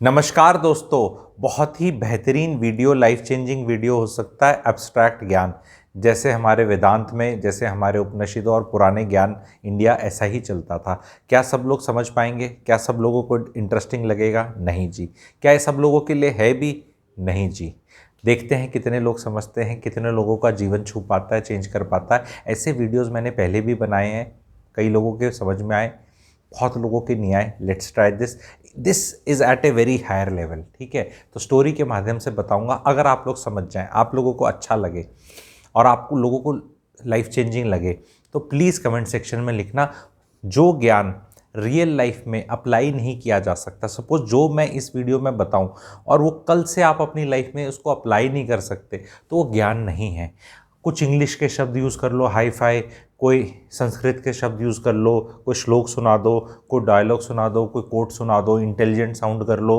नमस्कार दोस्तों। बहुत ही बेहतरीन वीडियो, लाइफ चेंजिंग वीडियो हो सकता है एब्स्ट्रैक्ट ज्ञान। जैसे हमारे वेदांत में, जैसे हमारे उपनिषदों और पुराने ज्ञान इंडिया ऐसा ही चलता था। क्या सब लोग समझ पाएंगे? क्या सब लोगों को इंटरेस्टिंग लगेगा? नहीं जी। क्या ये सब लोगों के लिए है भी? नहीं जी। देखते हैं कितने लोग समझते हैं, कितने लोगों का जीवन छू पाता है, चेंज कर पाता है। ऐसे वीडियोज़ मैंने पहले भी बनाए हैं, कई लोगों के समझ में आए, बहुत लोगों के नहीं आए। Let's try this. This is at a very higher level. ठीक है, तो स्टोरी के माध्यम से बताऊंगा। अगर आप लोग समझ जाएं, आप लोगों को अच्छा लगे और आपको लोगों को लाइफ चेंजिंग लगे, तो प्लीज़ कमेंट सेक्शन में लिखना। जो ज्ञान रियल लाइफ में अप्लाई नहीं किया जा सकता, सपोज जो मैं इस वीडियो में बताऊं और वो कल से आप अपनी लाइफ में उसको अप्लाई नहीं कर सकते, तो वो ज्ञान नहीं है। कुछ इंग्लिश के शब्द यूज़ कर लो हाई फाई, कोई संस्कृत के शब्द यूज़ कर लो, कोई श्लोक सुना दो, कोई डायलॉग सुना दो, कोई कोट सुना दो, इंटेलिजेंट साउंड कर लो,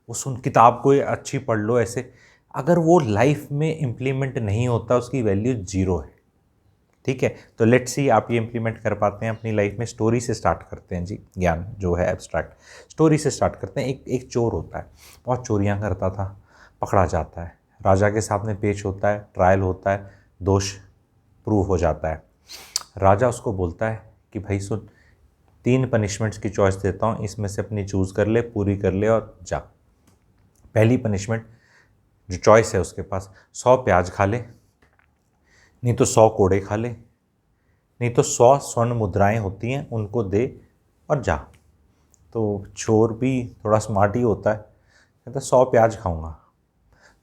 वो सुन किताब कोई अच्छी पढ़ लो। ऐसे अगर वो लाइफ में इम्प्लीमेंट नहीं होता, उसकी वैल्यू जीरो है। ठीक है, तो लेट्स सी आप ये इम्प्लीमेंट कर पाते हैं अपनी लाइफ में। स्टोरी से स्टार्ट करते हैं जी। ज्ञान जो है एब्स्ट्रैक्ट, स्टोरी से स्टार्ट करते हैं। एक चोर होता है, बहुत चोरियां करता था, पकड़ा जाता है, राजा के सामने पेश होता है, ट्रायल होता है, दोष प्रूव हो जाता है। राजा उसको बोलता है कि भाई सुन, 3 पनिशमेंट्स की चॉइस देता हूँ, इसमें से अपनी चूज़ कर ले, पूरी कर ले और जा। पहली पनिशमेंट जो चॉइस है उसके पास, 100 प्याज खा ले, नहीं तो 100 कोड़े खा ले, नहीं तो 100 स्वर्ण मुद्राएं होती हैं उनको दे और जा। तो चोर भी थोड़ा स्मार्ट ही होता है, कहता है 100 प्याज खाऊंगा।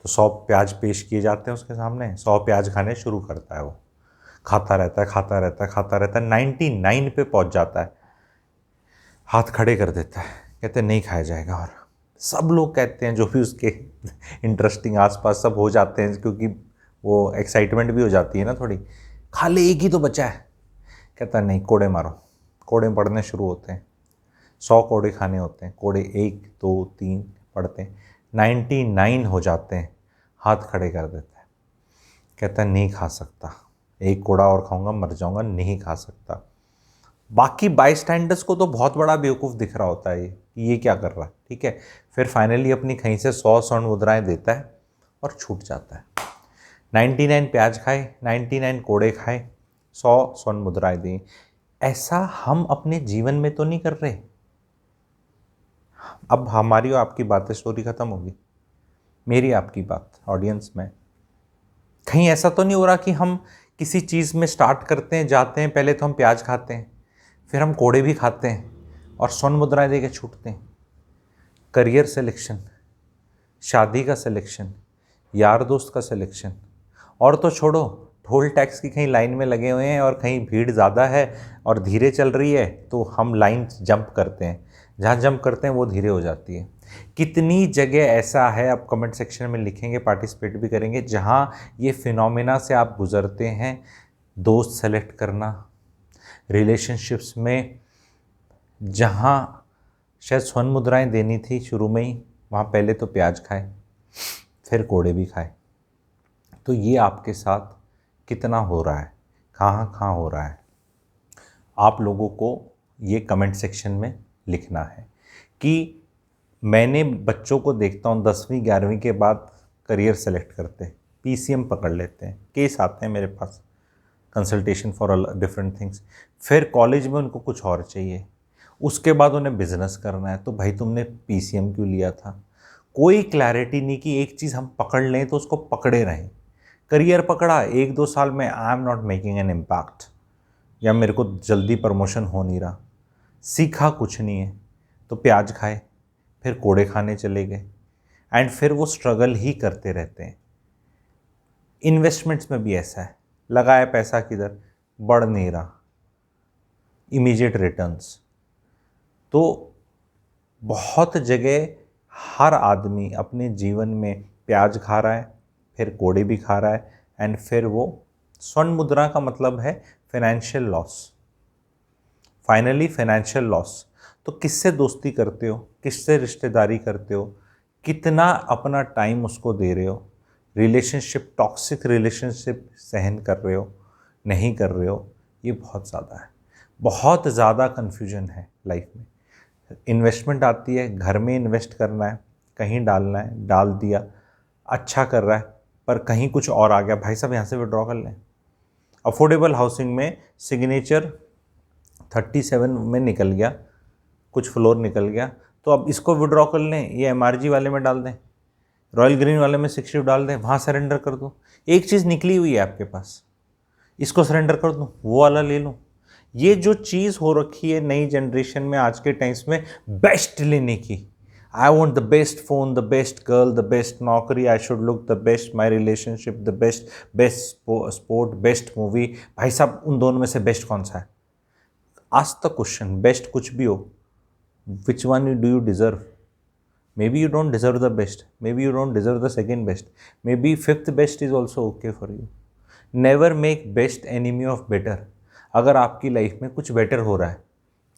तो 100 प्याज पेश किए जाते हैं उसके सामने, 100 प्याज खाने शुरू करता है वो। खाता रहता है, खाता रहता है, खाता रहता है, 99 पे पहुंच जाता है, हाथ खड़े कर देता है, कहते नहीं खाया जाएगा। और सब लोग कहते हैं, जो भी उसके इंटरेस्टिंग आसपास सब हो जाते हैं, क्योंकि वो एक्साइटमेंट भी हो जाती है ना थोड़ी, खा ले, एक ही तो बचा है। कहता नहीं, कोड़े मारो। कोड़े पड़ने शुरू होते हैं, 100 कोड़े खाने होते हैं। कोड़े 1 2 3 पड़ते हैं, 99 हो जाते हैं, हाथ खड़े कर देता है, कहता है नहीं खा सकता, एक कोड़ा और खाऊंगा मर जाऊंगा, नहीं खा सकता। बाकी बाईस्टैंडर्स को तो बहुत बड़ा बेवकूफ़ दिख रहा होता है ये क्या कर रहा है। ठीक है, फिर फाइनली अपनी कहीं से 100 स्वर्ण मुद्राएं देता है और छूट जाता है। 99 प्याज खाए, 99 कोड़े खाए, 100 स्वर्ण मुद्राएं दी। ऐसा हम अपने जीवन में तो नहीं कर रहे। अब हमारी और आपकी बातें, स्टोरी खत्म होगी, मेरी आपकी बात ऑडियंस में। कहीं ऐसा तो नहीं हो रहा कि हम किसी चीज़ में स्टार्ट करते हैं, जाते हैं, पहले तो हम प्याज खाते हैं, फिर हम कोड़े भी खाते हैं और स्वर्ण मुद्राएं दे के छूटते हैं। करियर सिलेक्शन, शादी का सिलेक्शन, यार दोस्त का सिलेक्शन, और तो छोड़ो, टोल टैक्स की कहीं लाइन में लगे हुए हैं और कहीं भीड़ ज़्यादा है और धीरे चल रही है, तो हम लाइन जंप करते हैं, जहाँ जंप करते हैं वो धीरे हो जाती है। कितनी जगह ऐसा है, आप कमेंट सेक्शन में लिखेंगे, पार्टिसिपेट भी करेंगे, जहाँ ये फिनोमेना से आप गुजरते हैं। दोस्त सेलेक्ट करना, रिलेशनशिप्स में जहाँ शायद स्वर्ण मुद्राएं देनी थी शुरू में ही, वहाँ पहले तो प्याज खाए, फिर कोड़े भी खाए। तो ये आपके साथ कितना हो रहा है, कहाँ कहाँ हो रहा है, आप लोगों को ये कमेंट सेक्शन में लिखना है। कि मैंने बच्चों को देखता हूँ 10वीं 11वीं के बाद करियर सेलेक्ट करते हैं, पीसीएम पकड़ लेते हैं, केस आते हैं मेरे पास, कंसल्टेशन फॉर डिफरेंट थिंग्स। फिर कॉलेज में उनको कुछ और चाहिए, उसके बाद उन्हें बिजनेस करना है, तो भाई तुमने पीसीएम क्यों लिया था? कोई क्लैरिटी नहीं कि एक चीज़ हम पकड़ लें तो उसको पकड़े रहें। करियर पकड़ा, 1-2 साल में I am not making an impact, या मेरे को जल्दी प्रमोशन हो नहीं रहा, सीखा कुछ नहीं है, तो प्याज खाए, फिर कोड़े खाने चले गए, एंड फिर वो स्ट्रगल ही करते रहते हैं। इन्वेस्टमेंट्स में भी ऐसा है, लगाया पैसा किधर, बढ़ नहीं रहा, इमीडिएट रिटर्न्स। तो बहुत जगह हर आदमी अपने जीवन में प्याज खा रहा है, फिर कोड़े भी खा रहा है, एंड फिर वो स्वर्ण मुद्रा का मतलब है financial loss. Finally financial loss. तो किससे दोस्ती करते हो, किससे रिश्तेदारी करते हो, कितना अपना टाइम उसको दे रहे हो, रिलेशनशिप, टॉक्सिक रिलेशनशिप सहन कर रहे हो, नहीं कर रहे हो, ये बहुत ज़्यादा है। बहुत ज़्यादा कन्फ्यूजन है लाइफ में। इन्वेस्टमेंट आती है, घर में इन्वेस्ट करना है, कहीं डालना है डाल दिया, अच्छा कर रहा है, पर कहीं कुछ और आ गया, भाई साहब यहाँ से विड्रॉ कर लें। अफोर्डेबल हाउसिंग में सिग्नेचर 37 में निकल गया, कुछ फ्लोर निकल गया, तो अब इसको विड्रॉ कर लें, ये एमआरजी वाले में डाल दें, रॉयल ग्रीन वाले में 60 डाल दें, वहाँ सरेंडर कर दो। एक चीज़ निकली हुई है आपके पास, इसको सरेंडर कर दूँ, वो वाला ले लूँ। ये जो चीज़ हो रखी है नई जनरेशन में आज के टाइम्स में बेस्ट लेने की, I want the best phone, the best girl, the best नौकरी, I should look the best, my relationship the best, best sport, best movie. भाई साहब उन दोनों में से बेस्ट कौन सा है? आस्क द क्वेश्चन, बेस्ट कुछ भी हो, which one do you deserve? Maybe you don't deserve the best. Maybe you don't deserve the second best. Maybe fifth best is also okay for you. Never make best enemy of better. अगर आपकी life में कुछ better हो रहा है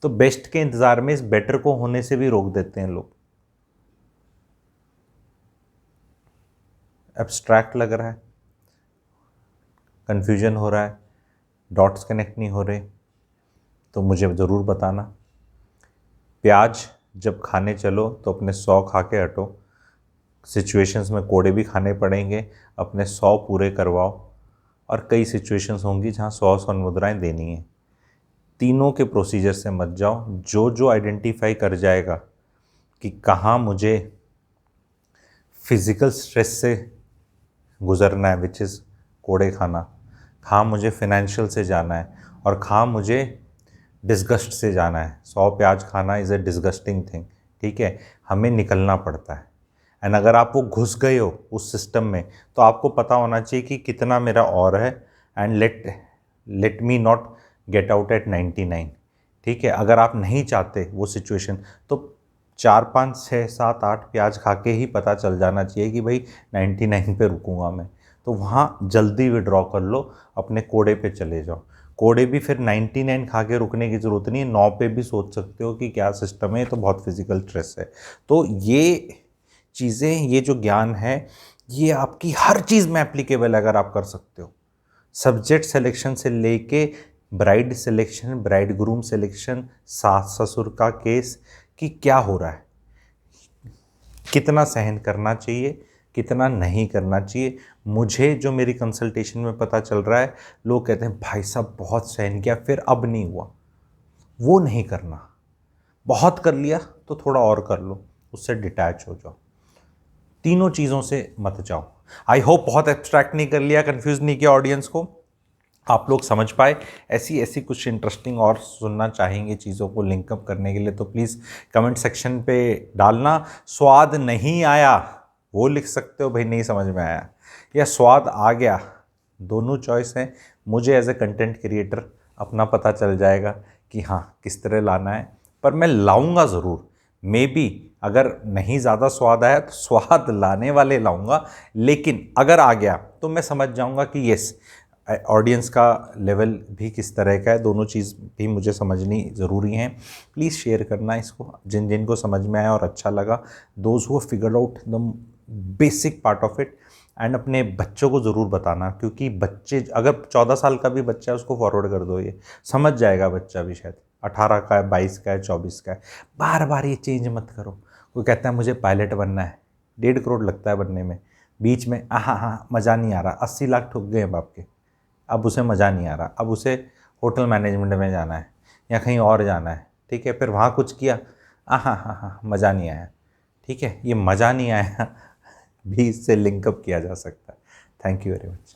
तो best के इंतज़ार में इस बेटर को होने से भी रोक देते हैं लोग। एब्स्ट्रैक्ट लग रहा है, कन्फ्यूजन हो रहा है, डॉट्स कनेक्ट नहीं हो रहे, तो मुझे ज़रूर बताना। प्याज जब खाने चलो तो अपने 100 खा के हटो, सिचुएशंस में कोड़े भी खाने पड़ेंगे, अपने 100 पूरे करवाओ, और कई सिचुएशंस होंगी जहाँ 100 मुद्राएं देनी है। तीनों के प्रोसीजर से मत जाओ, जो जो आइडेंटिफाई कर जाएगा कि कहाँ मुझे फिज़िकल स्ट्रेस से गुज़रना है, विच इज़ कोड़े खाना, कहाँ मुझे फिनेंशियल से जाना है, और कहाँ मुझे डिस्गस्ट से जाना है। 100 प्याज खाना इज़ ए डिस्गस्टिंग थिंग, ठीक है, हमें निकलना पड़ता है। एंड अगर आप वो घुस गए हो उस सिस्टम में तो आपको पता होना चाहिए कि कितना मेरा और है, and let me not get out at 99, ठीक है। अगर आप नहीं चाहते वो सिचुएशन तो 4, 5, 6, 7, 8 प्याज खा के ही पता चल जाना चाहिए कि भाई 99 पे रुकूंगा मैं, तो वहाँ जल्दी विड्रॉ कर लो, अपने कोड़े पे चले जाओ। कोड़े भी फिर 99 खा के रुकने की ज़रूरत नहीं है, 9 पे भी सोच सकते हो कि क्या सिस्टम है, तो बहुत फिजिकल स्ट्रेस है। तो ये चीज़ें, ये जो ज्ञान है, ये आपकी हर चीज़ में एप्लीकेबल अगर आप कर सकते हो। सब्जेक्ट सिलेक्शन से लेके bride selection, bride groom selection, सास ससुर का केस कि क्या हो रहा है, कितना सहन करना चाहिए, कितना नहीं करना चाहिए। मुझे जो मेरी कंसल्टेशन में पता चल रहा है, लोग कहते हैं भाई साहब बहुत सहन किया फिर अब नहीं हुआ, वो नहीं करना। बहुत कर लिया तो थोड़ा और कर लो, उससे डिटैच हो जाओ, तीनों चीज़ों से मत जाओ। आई होप बहुत एब्स्ट्रैक्ट नहीं कर लिया, कंफ्यूज नहीं किया ऑडियंस को, आप लोग समझ पाए। ऐसी ऐसी कुछ इंटरेस्टिंग और सुनना चाहेंगे चीज़ों को लिंकअप करने के लिए तो प्लीज़ कमेंट सेक्शन पे डालना। स्वाद नहीं आया वो लिख सकते हो, भाई नहीं समझ में आया, या स्वाद आ गया, दोनों चॉइस हैं। मुझे एज ए कंटेंट क्रिएटर अपना पता चल जाएगा कि हाँ किस तरह लाना है, पर मैं लाऊंगा ज़रूर। मे बी अगर नहीं ज़्यादा स्वाद आया तो स्वाद लाने वाले लाऊंगा, लेकिन अगर आ गया तो मैं समझ जाऊंगा कि यस ऑडियंस का लेवल भी किस तरह का है, दोनों चीज़ भी मुझे समझनी ज़रूरी हैं। प्लीज़ शेयर करना इसको जिन जिन को समझ में आया और अच्छा लगा, those who figured out the basic part of it, and अपने बच्चों को ज़रूर बताना, क्योंकि बच्चे अगर 14 साल का भी बच्चा है उसको फॉरवर्ड कर दो, ये समझ जाएगा बच्चा भी, शायद 18 का है, 22 का है, 24 का है। बार बार ये चेंज मत करो। कोई कहता है मुझे पायलट बनना है, 1.5 करोड़ लगता है बनने में, बीच में हाँ मज़ा नहीं आ रहा, 80 लाख ठुक गए बाप के, अब उसे मज़ा नहीं आ रहा, अब उसे होटल मैनेजमेंट में जाना है या कहीं और जाना है, ठीक है। फिर वहाँ कुछ किया, हाँ मज़ा नहीं आया, ठीक है। ये मज़ा नहीं आया भी इससे लिंकअप किया जा सकता है। Thank you very much.